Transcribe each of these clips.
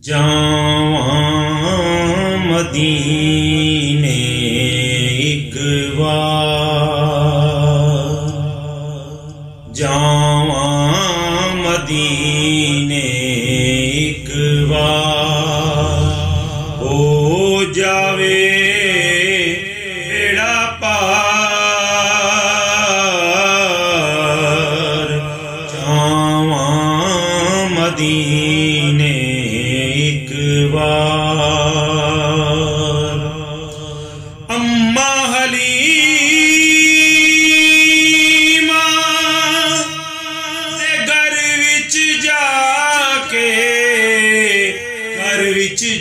جاواں مدینے ایک بار، جاواں مدینے ایک بار، ہو جاوے بیڑا پار، جاواں مدینے ایک بار۔ اماں حلیمہ دے گھر وچ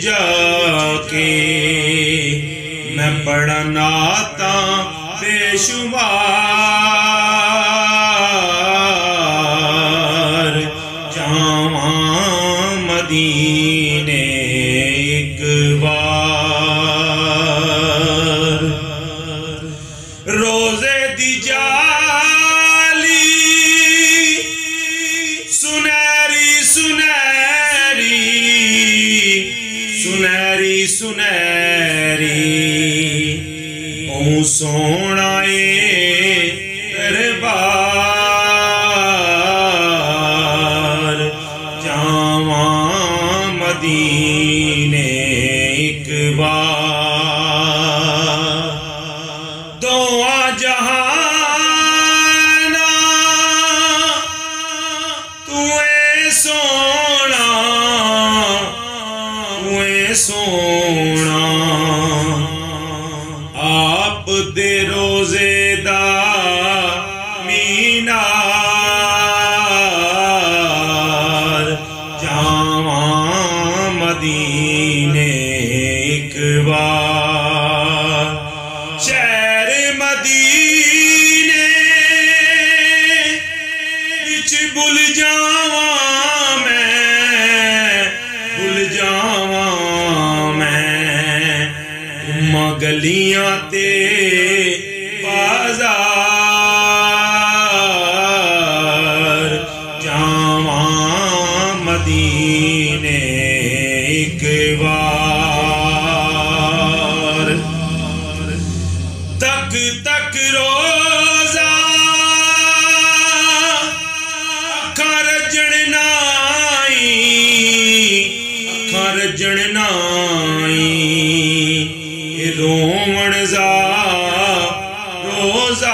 جا کے میں پڑھا نعتاں بے شمار، جاواں مدینے ایک بار۔ روزے دی جالی سنہری سنہری سنہری سنہری، او سونا دربار، جاواں مدینے ایک بار۔ دعا جہانا تو اے سونا، تو اے سونا، آپ دے روزے دا مینار، جاواں مدینے ایک بار۔ شہر مدینے وچ بھل جاواں میں، بھل جاواں میں، گھماں گلیاں تے بازار، جاواں مدینے ایک بار۔ تک تک روزہ اکھاں رجن نائی، اکھاں رجن نائی، رومن زا روزار،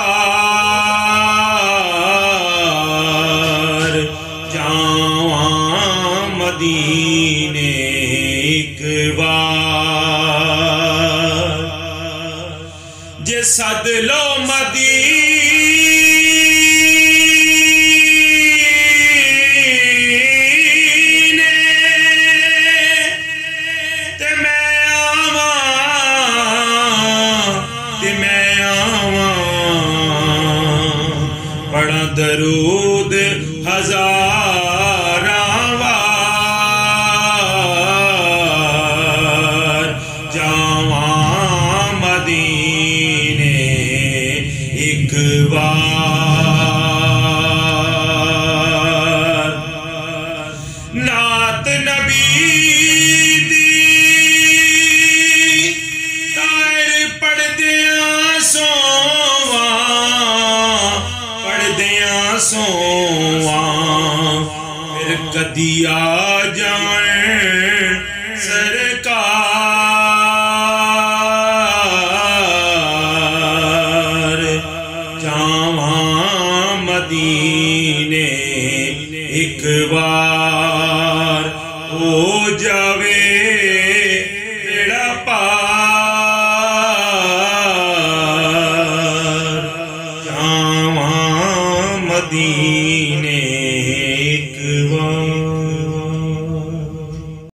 جاواں مدینے ایک بار۔ جے سد لو مدینے تے میں آواں، تے میں آواں، پڑھاں درود ہزاراں وار، جاواں مدینے ایک بار۔ نعت نبی دی طاہر پڑھدیاں سوواں، پڑھدیاں سوواں، پھر کدی آ جائیں سرکار، جاواں مدینے ایک بار، ہو جاوے بیڑا پار، جاواں مدینے